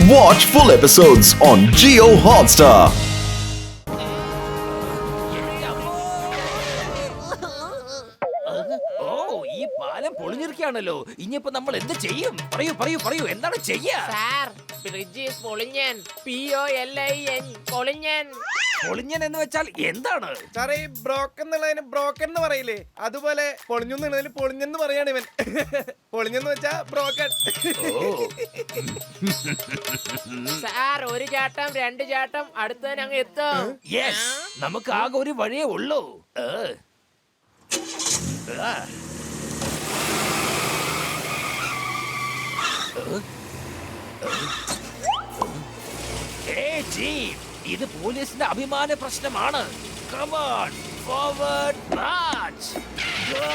Watch full episodes on Jio Hotstar. ഓ ഈ പാലം പൊളിഞ്ഞിരിക്കുകയാണല്ലോ. ഇനിയിപ്പോ നമ്മൾ എന്ത് ചെയ്യും? പറയൂ പറയൂ പറയൂ, എന്താണ് ചെയ്യാ? സാർ, ബ്രിഡ്ജ് ഈസ് പൊളിഞ്ഞൻ. POLIN പൊളിഞ്ഞൻ. പൊളിഞ്ഞൻ എന്ന് വെച്ചാൽ എന്താണ്? സാറേ, ഈ ബ്രോക്കൻ എന്നുള്ളതിന് ബ്രോക്കൻ എന്ന് പറയില്ലേ, അതുപോലെ പൊളിഞ്ഞു എന്നുള്ളതിന് പൊളിഞ്ഞെന്ന് പറയാണ് ഇവൻ. പൊളിഞ്ഞെന്ന് വെച്ചാ ബ്രോക്കൻ. സാർ, ഒരു ചാട്ടം രണ്ട് ചാട്ടം അടുത്തതിന് അങ്ങ് എത്തും. യെസ്, നമുക്ക് ആകെ ഒരു വഴിയേ ഉള്ളൂ. ഇത് പോലീസിന്റെ അഭിമാന പ്രശ്നമാണ്. Come on, forward march. Go.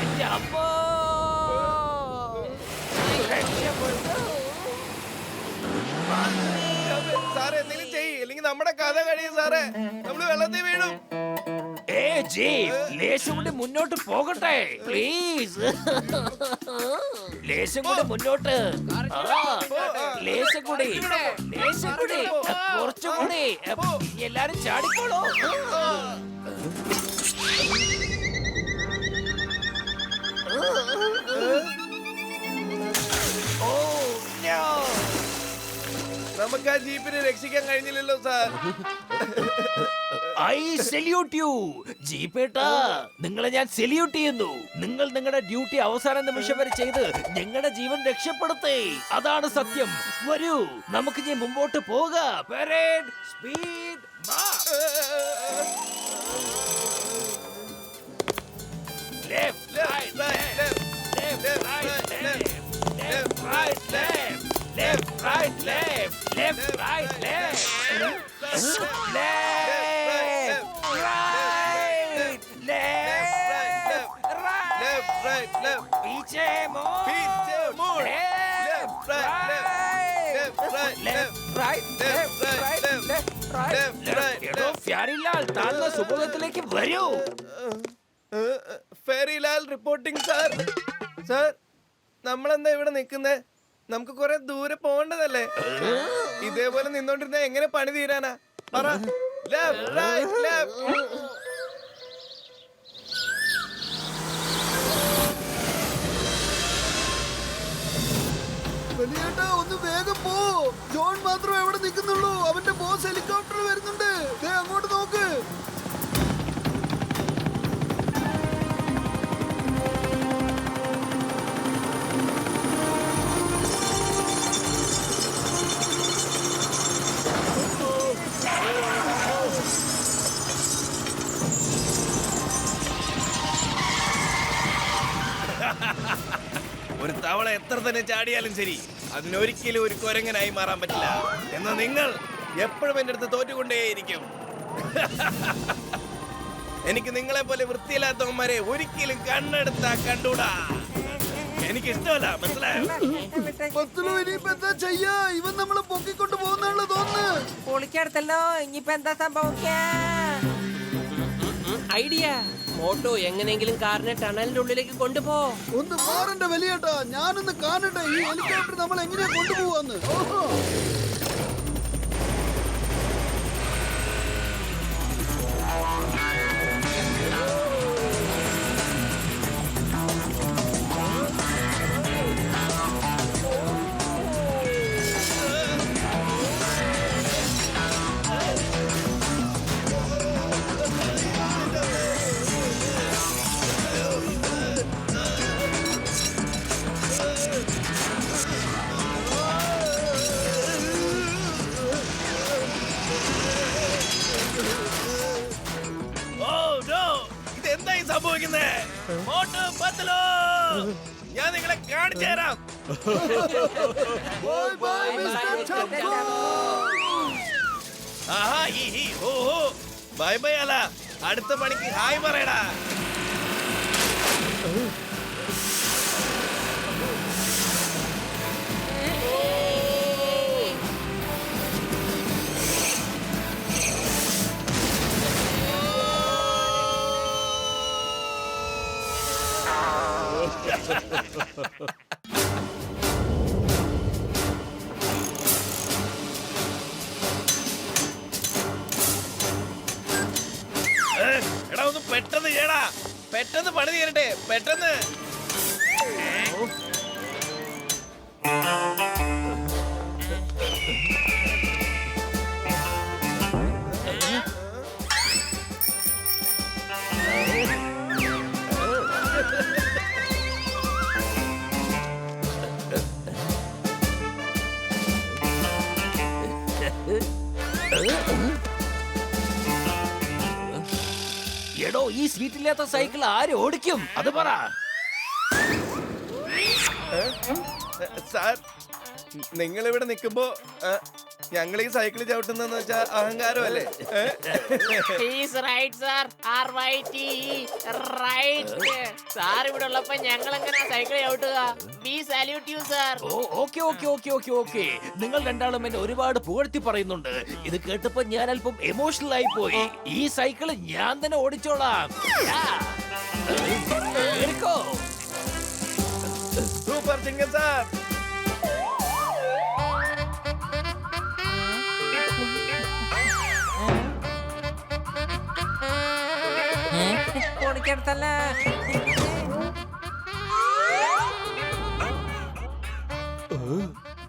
എന്റെ അമ്മോ. സാറേ, എന്തെങ്കിലും ചെയ്യ്, അല്ലെങ്കിൽ നമ്മുടെ കഥ കഴിയും സാറേ. നമ്മള് വെള്ളത്തിൽ വീണു. ലേശം കൂടി മുന്നോട്ട് പോകട്ടെ പ്ലീസ്. ലേശം കൂടി മുന്നോട്ട്. ലേശം കൂടി, ലേശം കൂടി, കുറച്ചുകൂടി. എല്ലാരും ചാടിക്കോളൂ. ഓ നോ, നമുക്ക് ആ ജീപ്പിനെ രക്ഷിക്കാൻ കഴിഞ്ഞില്ലല്ലോ സാർ. ഐ സല്യൂട്ട് യു ജീപ്പേട്ടാ. നിങ്ങളെ ഞാൻ സല്യൂട്ട് ചെയ്യുന്നു. നിങ്ങൾ നിങ്ങളുടെ ഡ്യൂട്ടി അവസാന നിമിഷം വരെ ചെയ്ത് ഞങ്ങളുടെ ജീവൻ രക്ഷപ്പെടുത്തേ. അതാണ് സത്യം. വരൂ, നമുക്ക് ഇനി മുമ്പോട്ട് പോകാം. Parade speed march. Left right left right left right left right left right left. पीछे मोड़, पीछे मोड़, left, right, left, right. എടോ പ്യാരിലാൽ, താങ്കൾ സുബോധത്തിലേക്ക് വരൂ. ഫെറിലാൽ റിപ്പോർട്ടിംഗ് സാർ. സാർ, നമ്മളെന്താ ഇവിടെ നിൽക്കുന്നേ? നമുക്ക് കുറെ ദൂരെ പോകേണ്ടതല്ലേ? ഇതേപോലെ നിന്നോണ്ടിരുന്ന എങ്ങനെ പണി തീരാനാ? പറ. Left right left. വലിയേട്ടാ, ഒന്ന് വേഗം പോ. ജോൺ മാത്രം എവിടെ നിൽക്കുന്നുള്ളൂ. അവന്റെ ബോസ് ഹെലികോപ്റ്റർ വരുന്നുണ്ട്. ദേ അങ്ങോട്ട് നോക്ക്. ഒരു തവള എത്ര തന്നെ ചാടിയാലും ശരി, അതിനൊരിക്കലും ഒരു കുരങ്ങനായി മാറാൻ പറ്റില്ല. എന്നാൽ നിങ്ങൾ എപ്പോഴും എന്റെ അടുത്ത് തോറ്റുകൊണ്ടേയിരിക്കും. എനിക്ക് നിങ്ങളെ പോലെ വൃത്തിയില്ലാത്തവന്മാരെ ഒരിക്കലും കണ്ണെടുത്താ കണ്ടൂടാ. എനിക്ക് ഇഷ്ടമല്ല, മനസ്സിലായോ? ഇനിയിപ്പോ എന്താ ചെയ്യാ? ഇവൻ നമ്മളെ പൊക്കിക്കൊണ്ട് പോകുന്നാണല്ലോ തോന്നുന്നു. പൊളിക്കടുത്തല്ലോ. ഇനിയിപ്പോ എന്താ സംഭവിക്കാ? ഐഡിയ. മോട്ടോ എങ്ങനെയെങ്കിലും കാറിനെ ടണലിന്റെ ഉള്ളിലേക്ക് കൊണ്ടുപോ. ഒന്ന് മാറണ്ട വലിയേട്ടാ, ഞാനൊന്ന് കാണട്ടെ ഈ ഹെലികോപ്റ്റർ നമ്മൾ എങ്ങനെയാ കൊണ്ടുപോവാന്ന്. ഓഹോ, ഇതെന്തായി സംഭവിക്കുന്നേ? മോട്ടു പത്തലോ, ഞാൻ നിങ്ങളെ കാണിച്ചു തരാം. Bye bye mister ചക്കോ. ആഹാ, ഓഹോ, ബൈ ബൈ അല്ല, അടുത്ത പണിക്ക് ഹായ് പറയടാ. പെട്ടെന്ന്. എടോ, ഈ സീറ്റില്ലാത്ത സൈക്കിൾ ആര് ഓടിക്കും അത് പറ. സാർ, നിങ്ങൾ ഇവിടെ നിൽക്കുമ്പോ ഞങ്ങൾ ഈ സൈക്കിൾ ചവിട്ടുന്നെന്ന് വെച്ചാ അഹങ്കാരമല്ലേ? സാർ ഇവിടെ ഉള്ളപ്പോ ഞങ്ങൾ എങ്ങനെ സൈക്കിൾ ചവിട്ടുക? We salute you sir. Okay okay okay okay okay. നിങ്ങൾ രണ്ടാളും എന്നെ ഒരുപാട് പുകഴ്ത്തി പറയുന്നുണ്ട്. ഇത് കേട്ടപ്പോ ഞാൻ അല്പം എമോഷണൽ ആയി പോയി. ഈ സൈക്കിൾ ഞാൻ തന്നെ ഓടിച്ചോളാം. എടുക്കോ. Super ചിങ്ങൻ sir. ഓടിക്കടുത്തല്ല.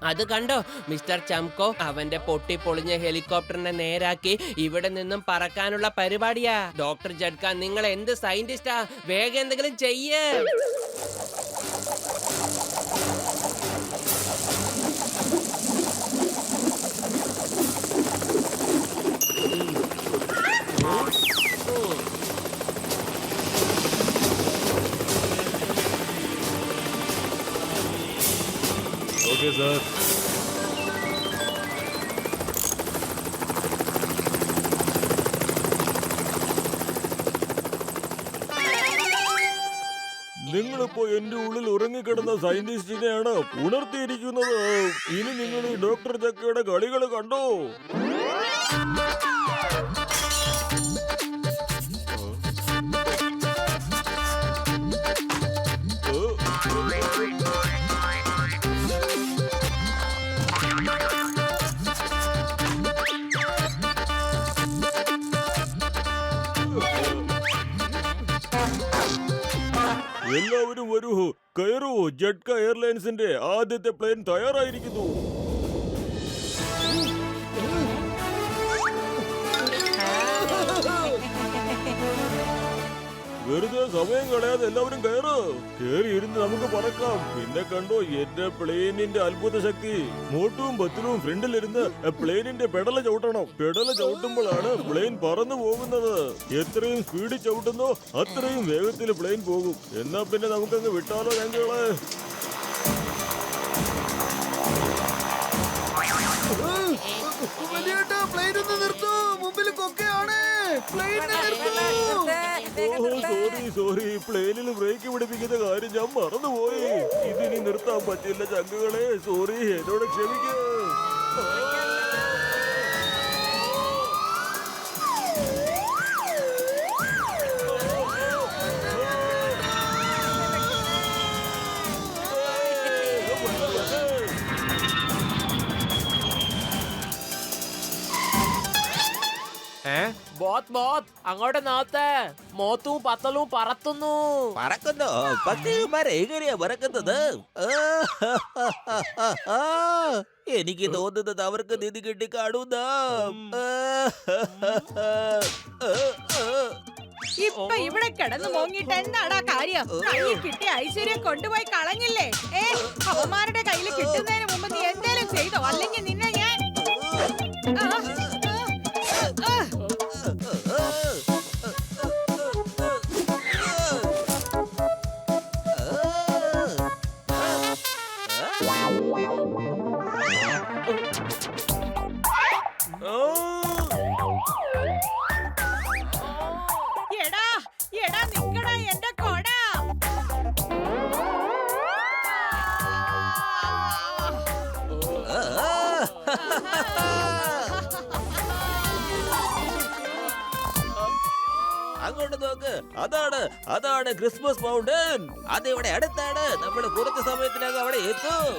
അത് കണ്ടോ മിസ്റ്റർ ചംകോ? അവന്റെ പൊട്ടി പൊളിഞ്ഞ ഹെലികോപ്റ്ററിനെ നേരാക്കി ഇവിടെ നിന്നും പറക്കാനുള്ള പരിപാടിയാ. ഡോക്ടർ ജഡ്ക, നിങ്ങൾ എന്ത് സയന്റിസ്റ്റാ? വേഗം എന്തെങ്കിലും ചെയ്യേ. Okay sir. നിങ്ങളിപ്പോ എന്റെ ഉള്ളിൽ ഉറങ്ങിക്കിടന്ന സയന്റിസ്റ്റിനെയാണ് ഉണർത്തിയിരിക്കുന്നത്. ഇനി നിങ്ങൾ ഈ ഡോക്ടർ ചക്കയുടെ കളികൾ കണ്ടോ? എല്ലാവരും വരൂ, കയറൂ. ജഡ്ക എയർലൈൻസിന്റെ ആദ്യത്തെ പ്ലെയിൻ തയ്യാറായിരിക്കുന്നു. വെറുതെ സമയം കളയാതെ എല്ലാവരും കയറ്. കേറിയിരുന്ന് നമുക്ക് പറക്കാം. പിന്നെ കണ്ടോ എന്റെ പ്ലെയിനിന്റെ അത്ഭുത ശക്തി. മോട്ടുവും ബത്തിലും ഫ്രണ്ടിലിരുന്ന് പ്ലെയിനിന്റെ പെടല ചവിട്ടണം. പെടല ചവിട്ടുമ്പോഴാണ് പ്ലെയിൻ പറന്നു പോകുന്നത്. എത്രയും സ്പീഡിൽ ചവിട്ടുന്നോ അത്രയും വേഗത്തിൽ പ്ലെയിൻ പോകും. എന്നാ പിന്നെ നമുക്കങ്ങ് വിട്ടാലോ ഞങ്ങളെ? വലിയേട്ടാ, പ്ലെയിൻ ഒന്ന് നിർത്തൂ. മുമ്പിൽ കൊക്കയാണ്. പ്ലെയിനിനെ നിർത്തൂ. സോറി. പ്ലെയിനിൽ ബ്രേക്ക് പിടിപ്പിക്കുന്ന കാര്യം ഞാൻ മറന്നുപോയി. ഇതിനി നിർത്താൻ പറ്റില്ല ചങ്കുകളെ. സോറി, എന്നോട് ക്ഷമിക്കൂ. അങ്ങോട്ട് നോത്ത്. മോത്തും പത്തലും പറത്തുന്നു. പറക്കുന്നു. പക്ഷിമാരെ എങ്ങനെയാ പറക്കുന്നത്? എനിക്ക് തോന്നുന്നത് അവർക്ക് നിധി കിട്ടി കാണുന്ന. ഇപ്പൊ ഇവിടെ കിടന്നു മോങ്ങിട്ട് എന്താടാ കാര്യം? കയ്യിൽ കിട്ടിയ ഐശ്വര്യം കൊണ്ടുപോയി കളഞ്ഞില്ലേ? അവന്മാരുടെ കയ്യിൽ കിട്ടുന്നതിന് മുമ്പ് നീ എന്തേലും ചെയ്തോ? അല്ലെങ്കിൽ നിന്നെ ഞാൻ എടാ നിക്കടാ എന്റെ കൊട. അങ്ങോട്ട് നോക്ക്. അതാണ് ക്രിസ്മസ് മൗണ്ടൻ. അതിവിടെ അടുത്താണ്. നമ്മൾ കുറച്ച് സമയത്തിനകം അവിടെ എത്തും.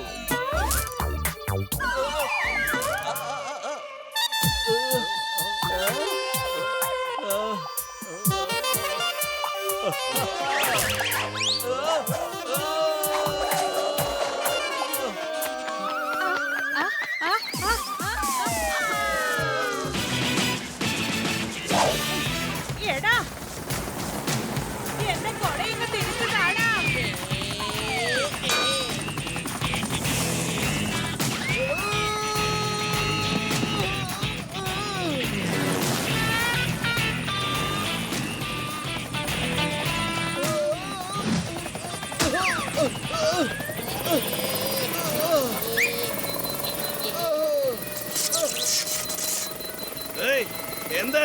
എന്താ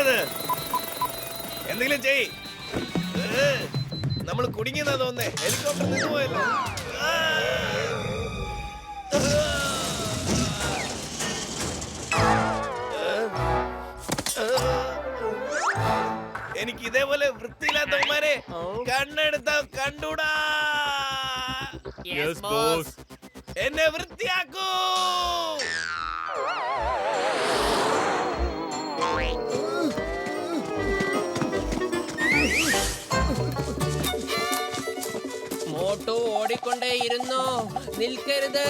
എന്തെങ്കിലും ചെയ്. നമ്മൾ കുടുങ്ങിയെന്നാ തോന്നേ. ഹെലികോപ്റ്റർ നിന്ന് പോയല്ലോ. എനിക്ക് ഇതേപോലെ വൃത്തിയില്ലാത്തവന്മാരെ കണ്ണെടുത്താ കണ്ടൂടാ. എന്നെ വൃത്തിയാക്കൂ. മോട്ടു ഓടിക്കൊണ്ടേയിരുന്നു, നിൽക്കരുത്.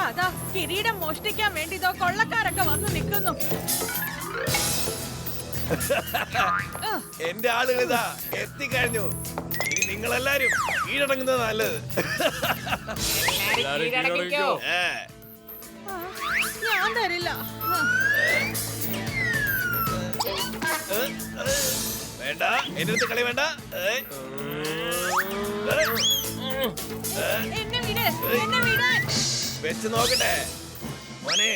അതാ കിരീടം മോഷ്ടിക്കാൻ വേണ്ടി ഇതോ കൊള്ളക്കാരൊക്കെ വന്ന് നിൽക്കുന്നു. എന്റെ ആളുകൾ ഇതാ എത്തിക്കഴിഞ്ഞു. ഇനി നിങ്ങളെല്ലാരും കീഴടങ്ങുന്നത് നല്ലത്. ഞാൻ തരില്ല. വേണ്ട, എന്റെ അടുത്ത് കളി വേണ്ട. എന്നെ വിട്, എന്നെ വിടാൻ. വെച്ച് നോക്കട്ടെ മോനെ.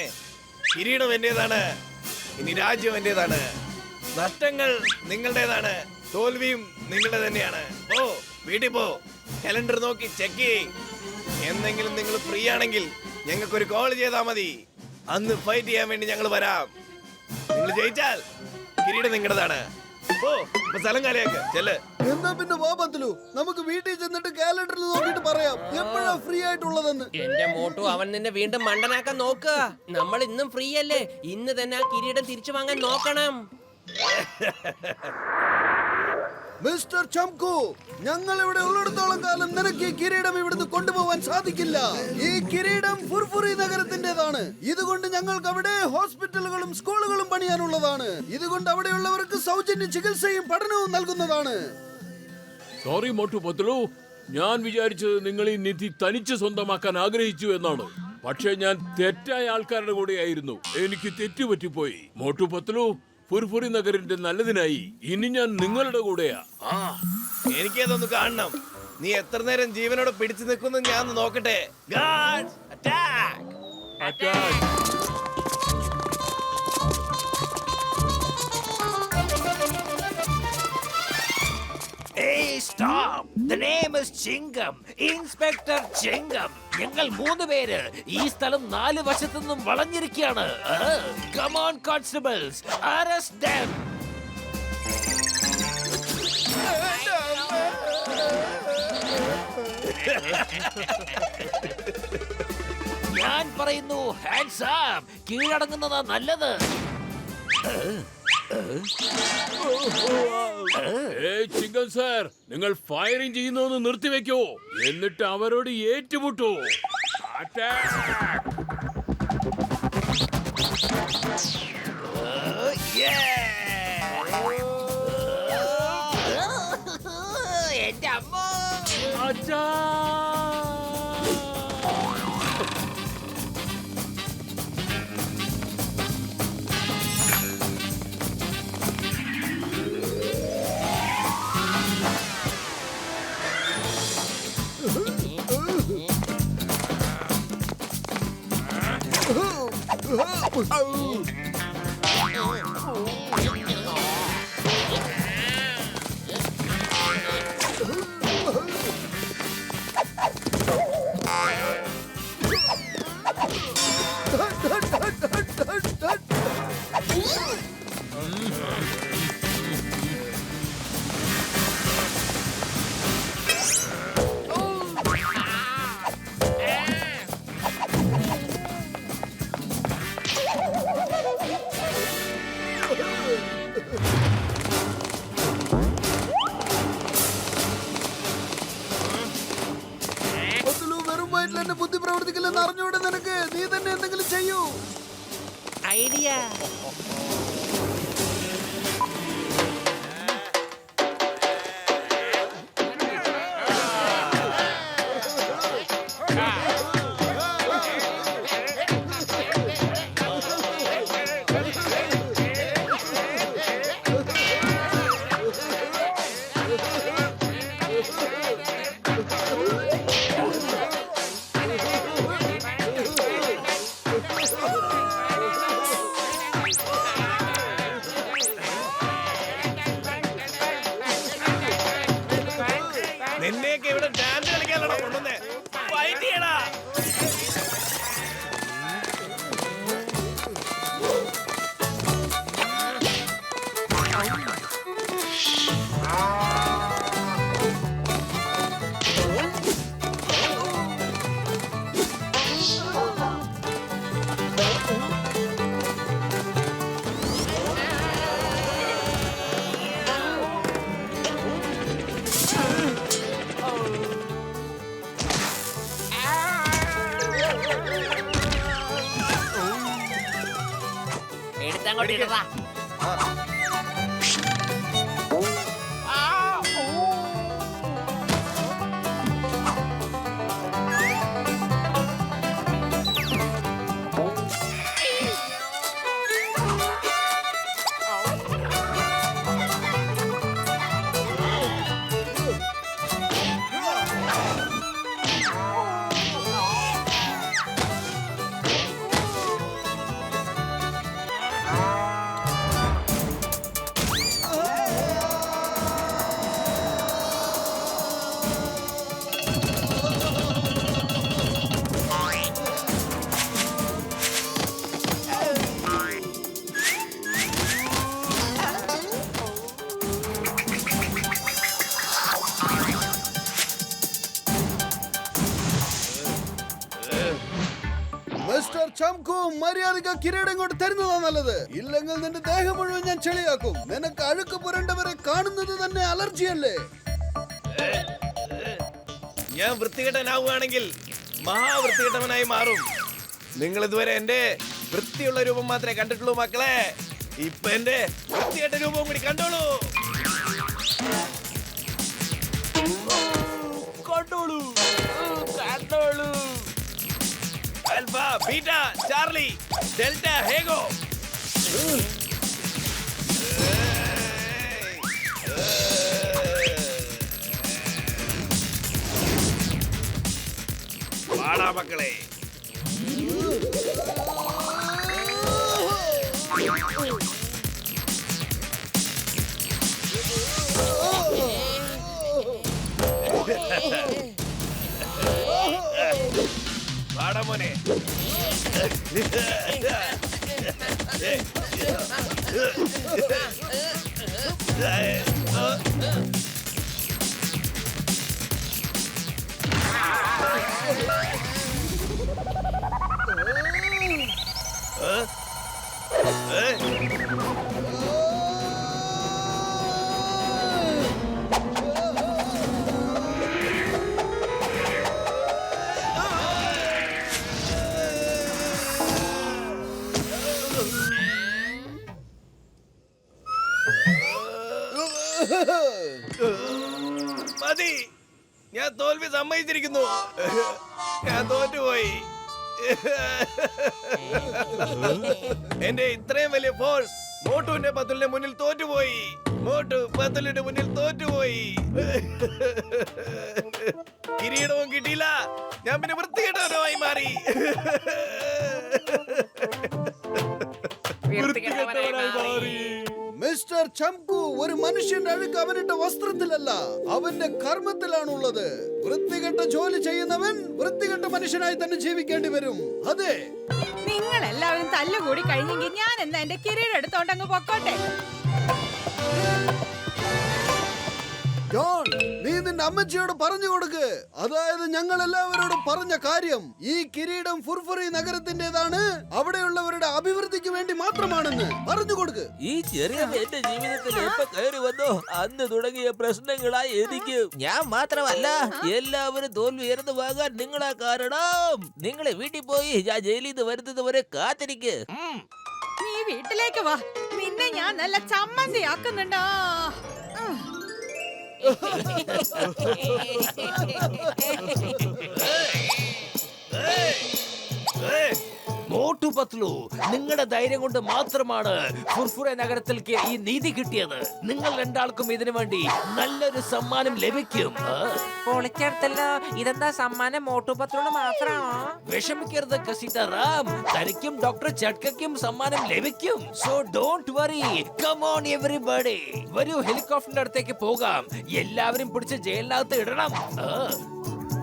കിരീടം എന്റേതാണ്, ഇനി രാജ്യം എന്റേതാണ്. നഷ്ടങ്ങൾ നിങ്ങളുടേതാണ്, തോൽവിയും നിങ്ങളുടെ തന്നെയാണ്. ഓ വീട്ടിൽ പോ, കലണ്ടർ നോക്കി ചെക്ക് ചെയ്യ്. എന്തെങ്കിലും നിങ്ങൾ ഫ്രീ ആണെങ്കിൽ ഞങ്ങൾക്കൊരു കോൾ ചെയ്താൽ മതി. അന്ന് ഫൈറ്റ് ചെയ്യാൻ വേണ്ടി ഞങ്ങൾ വരാം. നിങ്ങൾ ജയിച്ചാൽ കിരീടം നിങ്ങളുടേതാണ്. ഓ ഇപ്പൊ സ്ഥലം കാലിയാക്ക്, ചെല്ല്. എന്നാ പിന്നെ വാ ബത്ലു, നമുക്ക് വീട്ടിൽ ചെന്നിട്ട് കാലണ്ടറിൽ നോക്കിയിട്ട് പറയാം എപ്പോഴാ ഫ്രീ ആയിട്ടുള്ളതെന്ന്. എന്റെ മോട്ടു, അവൻ നിന്നെ വീണ്ടും മണ്ടനാക്കാൻ നോക്കുക. നമ്മൾ ഇന്നും ഫ്രീ അല്ലേ? ഇന്ന് തന്നെ ആ കിരീടം തിരിച്ചു വാങ്ങാൻ നോക്കണം. മിസ്റ്റർ ചംകു, ഞങ്ങൾ ഇവിടെ ഉള്ളിടത്തോളം കാലം നിനക്ക് ഈ കിരീടം ഇവിടുന്ന് കൊണ്ടുപോകാൻ സാധിക്കില്ല. ഈ കിരീടം ഫുർഫുറി നഗരത്തിന്റേതാണ്. ഇതുകൊണ്ട് ഞങ്ങൾക്ക് അവിടെ ഹോസ്പിറ്റലുകളും സ്കൂളുകളും പണിയാനുള്ളതാണ്. ഇതുകൊണ്ട് അവിടെയുള്ളവർക്ക് സൗജന്യ ചികിത്സയും പഠനവും നൽകുന്നതാണ്. സോറി മോട്ടു പത്ലു, ഞാൻ വിചാരിച്ചത് നിങ്ങൾ ഈ നിധി തനിച്ച് സ്വന്തമാക്കാൻ ആഗ്രഹിച്ചു എന്നാണ്. പക്ഷേ ഞാൻ തെറ്റായ ആൾക്കാരുടെ കൂടെയായിരുന്നു. എനിക്ക് തെറ്റുപറ്റിപ്പോയി. മോട്ടു പത്ലു, ഫുർഫുറി നഗറിന്റെ നല്ലതിനായി ഇനി ഞാൻ നിങ്ങളുടെ കൂടെയാ. എനിക്കതൊന്ന് കാണണം. നീ എത്ര നേരം ജീവനോടെ പിടിച്ചു നിൽക്കുന്നു ഞാൻ ഒന്ന് നോക്കട്ടെ. Guards, attack! Hey, stop! The name is Chingam. Inspector Chingam. ഞങ്ങൾ 3 പേര് ഈ സ്ഥലം 4 വശത്തു നിന്നും വളഞ്ഞിരിക്കുകയാണ്. Come on, constables, arrest them. ഞാൻ പറയുന്നു hands up. കീഴടങ്ങുന്നതാ നല്ലത്. ചിങ്കൻ സാർ, നിങ്ങൾ ഫയറിംഗ് ചെയ്യുന്നതെന്ന് നിർത്തിവെക്കോ, എന്നിട്ട് അവരോട് ഏറ്റുമുട്ടു. എന്റെ അമ്മ. വെറും വയറ്റിൽ എന്നെ ബുദ്ധി പ്രവർത്തിക്കില്ലെന്ന് അറിഞ്ഞൂടെ നിനക്ക്? നീ തന്നെ എന്തെങ്കിലും ചെയ്യൂ. ഐഡിയ. നിന്നെയൊക്കെ ഇവിടെ ഡാൻസ് കളിക്കാനാണോ കൊണ്ടുവന്നേ? ഫൈറ്റ് ചെയ്യടാ. എടുത്തങ്ങോട്ട് ഇടറാ. മിസ്റ്റർ ചംകു, മര്യാദയ്ക്ക് കിരീടം കൊണ്ട് തരുന്നതാ നല്ലത്. ഇല്ലെങ്കിൽ നിന്റെ ദേഹം മുഴുവൻ ഞാൻ ചെളിയാക്കും. നിനക്ക് അഴുക്ക് പുരണ്ടവരെ കാണുന്നത് തന്നെ അലർജിയല്ലേ? ഞാൻ വൃത്തികെട്ടനാവുകയാണെങ്കിൽ മഹാവൃത്തികെട്ടവനായി മാറും. നിങ്ങൾ ഇതുവരെ എന്റെ വൃത്തിയുള്ള രൂപം മാത്രമേ കണ്ടിട്ടുള്ളൂ മക്കളെ. ഇപ്പൊ എന്റെ വൃത്തികെട്ട രൂപവും കൂടി കണ്ടോളൂ. കണ്ടോളൂ, കണ്ടോളൂ. Alpha, beta, Charlie, delta, echo. വാടാ മക്കളെ. വാടാ മോനെ. മതി, ഞാൻ തോൽവി സമ്മതിച്ചിരിക്കുന്നു. ഞാൻ തോറ്റുപോയി. എന്റെ ഇത്രയും വലിയ ഫോഴ്സ് മോട്ടുവിന്റെ പത്തുലിന്റെ മുന്നിൽ തോറ്റുപോയി. മോട്ടു പത്തുലിന്റെ മുന്നിൽ തോറ്റുപോയി. കിരീടവും കിട്ടിയില്ല. ഞാൻ പിന്നെ വൃത്തികെട്ടവനായി മാറി. മിസ്റ്റർ ചംകു, ഒരു മനുഷ്യന്റെ അഴുക്ക് അവനിട്ട വസ്ത്രത്തിലല്ല, അവന്റെ കർമ്മത്തിലാണുള്ളത്. വൃത്തികെട്ട ജോലി ചെയ്യുന്നവൻ വൃത്തികെട്ട മനുഷ്യനായി തന്നെ ജീവിക്കേണ്ടി വരും. അതെ, നിങ്ങൾ എല്ലാവരും തല്ലുകൂടി കഴിഞ്ഞെങ്കിൽ ഞാൻ എന്നാ എന്റെ കിരീടം എടുത്തോണ്ടങ്ങ് പൊക്കോട്ടെ. ജോൺ, നീ നിന്റെ അമ്മച്ചിയോട് പറഞ്ഞു കൊടുക്ക്. അതായത് ഞങ്ങൾ എല്ലാവരോടും പറഞ്ഞ കാര്യം, ഈ കിരീടം ഫുർഫുറി നഗരത്തിന്റേതാണ്, അവിടെയുള്ളവരുടെ അഭിവൃദ്ധിക്ക് വേണ്ടി മാത്രമാണെന്ന് പറഞ്ഞു കൊടുക്ക്. ഈ ചെറിയ എന്റെ ജീവിതത്തിൽ എപ്പോ കയറി വന്നോ അന്ന് തുടങ്ങിയ പ്രശ്നങ്ങളായി എനിക്ക്. ഞാൻ മാത്രമല്ല, എല്ലാവരും തോൽവി ഉയർന്നു വാങ്ങാൻ നിങ്ങളാ കാരണം. നിങ്ങളെ വീട്ടിൽ പോയി ഞാൻ ജയിലിൽ നിന്ന് വരുന്നത് വരെ കാത്തിരിക്ക്. നീ വീട്ടിലേക്ക് വാ, നിന്നെ ഞാൻ നല്ല ചമ്മന്തിയാക്കുന്നുണ്ടോ. മോട്ടു മോട്ടു പത്ലു, നിങ്ങളുടെ ധൈര്യം കൊണ്ട് മാത്രമാണ് ഫുർഫുറെ നഗരത്തിലേക്ക് ഈ നീതി കിട്ടിയത്. നിങ്ങൾ രണ്ടാൾക്കും ഇതിനു വേണ്ടി നല്ലൊരു സമ്മാനം ലഭിക്കും. പൊളിച്ചെടുത്തല്ലോ. ഇതെന്താ സമ്മാനം മോട്ടു പത്ലുവിന് മാത്രമാണോ? വിഷമിക്കരുത് കസിറ്റ റാം, തനിക്കും ഡോക്ടർ ചട്കയ്ക്കും സമ്മാനം ലഭിക്കും. So don't worry. Come on everybody, വരൂ ഹെലികോപ്റ്ററിന്റെ അടുത്തേക്ക് പോകാം. എല്ലാവരും പിടിച്ച് ജയിലിനകത്ത് ഇടണം.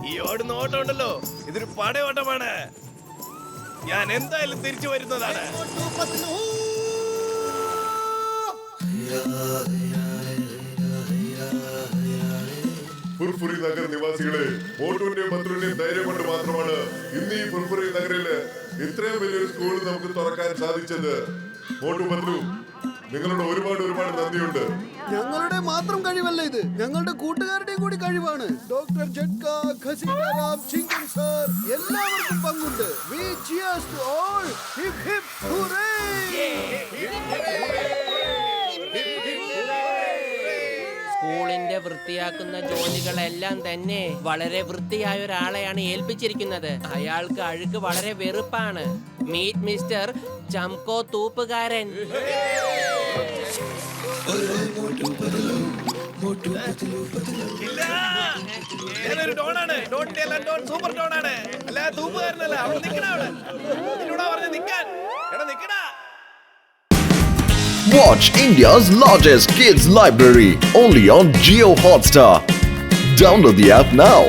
ഈ ഓടുന്ന ഓട്ടം ഉണ്ടല്ലോ, ഇതൊരു പടയോട്ടമാണ്. ഞാൻ എന്തായാലും തിരിച്ചു വരുന്നതാണ്. ഫുർഫുറി നഗർ നിവാസികളെ, മോട്ടുവിന്റെയും പത്രുവിന്റെയും ധൈര്യം കൊണ്ട് മാത്രമാണ് ഇന്ന് ഈ ഫുർഫുറി നഗറില് ഇത്രയും വലിയൊരു സ്കൂൾ നമുക്ക് തുറക്കാൻ സാധിച്ചത്. മോട്ടു പത്രു, നിങ്ങളുടെ ഒരുപാട് നന്ദിയുണ്ട്. ഞങ്ങളുടെ മാത്രം കഴിവല്ല ഇത്, ഞങ്ങളുടെ കൂട്ടുകാരുടെയും കൂടി കഴിവാണ്. ഡോക്ടർ ജഡ്ക, ഖസീറ റാം, ചിങ്കൻ സർ, എല്ലാവർക്കും പങ്കുണ്ട്. We cheers to all. Hip hip hooray! സ്കൂളിന്റെ വൃത്തിയാക്കുന്ന ജോലികളെല്ലാം തന്നെ വളരെ വൃത്തിയായ ഒരാളെയാണ് ഏൽപ്പിച്ചിരിക്കുന്നത്. അയാൾക്ക് അഴുക്ക് വളരെ വെറുപ്പാണ്. മീറ്റ് മിസ്റ്റർ ചംകോ തൂപ്പുകാരൻ. ഇല്ല, ഞാനൊരു ഡോണാണ്. ഡോണ്ട് ടെൽ ഡോൺ, സൂപ്പർ ഡോണാണ്. അല്ല തൂപ്പുകാരനല്ല. അവിടെ നിൽക്കണ, അവിടെ നിന്നോടാ പറഞ്ഞ നിൽക്കാൻ. എടാ നിൽക്കടാ. Watch India's largest kids library only on Jio Hotstar. Download the app now.